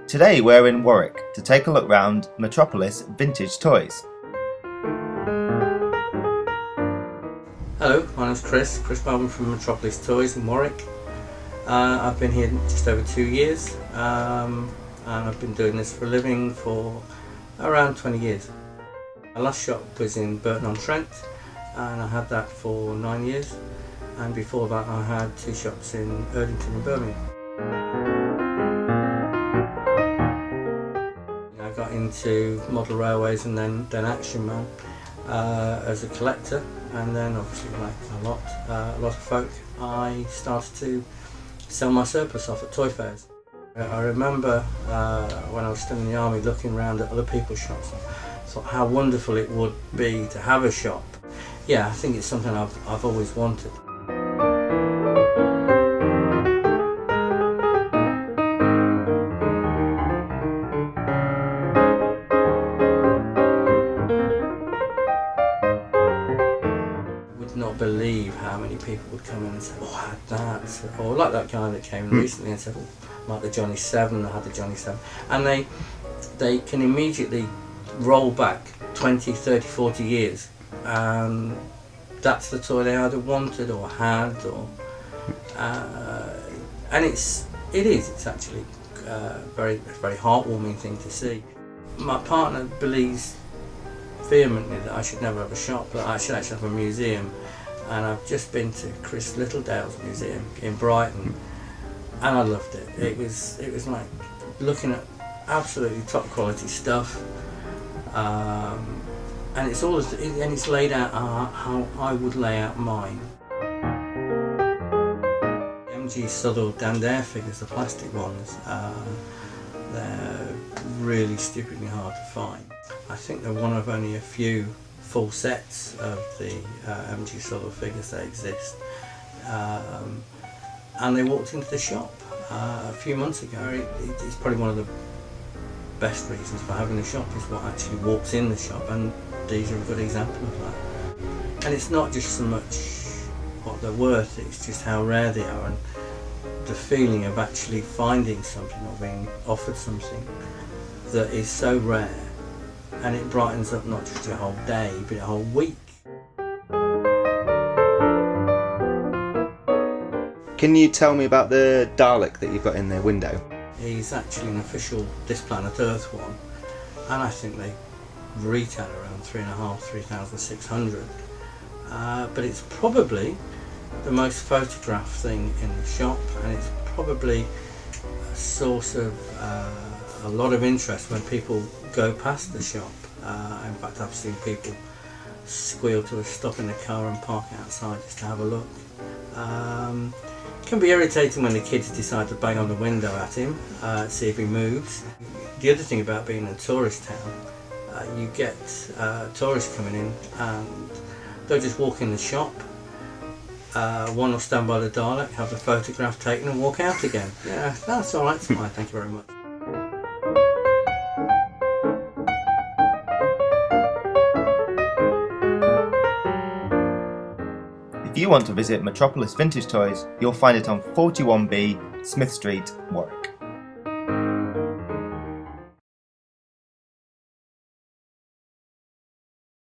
Today we're in Warwick to take a look round Metropolis Vintage Toys. Hello, my name's Chris Bowman from Metropolis Toys in Warwick. I've been here just over 2 years and I've been doing this for a living for around 20 years. My last shop was in Burton-on-Trent and I had that for 9 years, and before that I had 2 shops in Erdington and Birmingham. I got into model railways and then Action Man as a collector, and then obviously, like a lot of folk, I started to sell my surplus off at toy fairs. I remember when I was still in the army looking around at other people's shops, I thought how wonderful it would be to have a shop. Yeah, I think it's something I've always wanted. Not believe how many people would come in and say, oh, I had that, or like that guy that came in recently and said, oh, like the Johnny 7, I had the Johnny 7, and they can immediately roll back 20, 30, 40 years, and that's the toy they either wanted or had, or and it's actually a very heartwarming thing to see. My partner believes vehemently that I should never have a shop, but I should actually have a museum, and I've just been to Chris Littledale's museum in Brighton and I loved it. It was like looking at absolutely top quality stuff, and it's laid out how I would lay out mine. MG Southall Dandare figures, the plastic ones, they're really stupidly hard to find. I think they're one of only a few full sets of the MG Southall figures that exist. And they walked into the shop a few months ago. It's probably one of the best reasons for having a shop is what actually walks in the shop, and these are a good example of that. And it's not just so much what they're worth, it's just how rare they are, and the feeling of actually finding something or being offered something that is so rare, and it brightens up not just your whole day but your whole week. Can you tell me about the Dalek that you've got in the window? He's actually an official This Planet Earth one, and I think they retail around 3,600. But it's probably the most photographed thing in the shop, and it's probably a source of a lot of interest when people go past the shop. In fact, I've seen people squeal to a stop in the car and park outside just to have a look. It can be irritating when the kids decide to bang on the window at him, see if he moves. The other thing about being in a tourist town, you get tourists coming in and they'll just walk in the shop. One will stand by the Dalek, have the photograph taken and walk out again. Yeah, that's alright, it's fine, thank you very much. If you want to visit Metropolis Vintage Toys, you'll find it on 41B Smith Street, Warwick.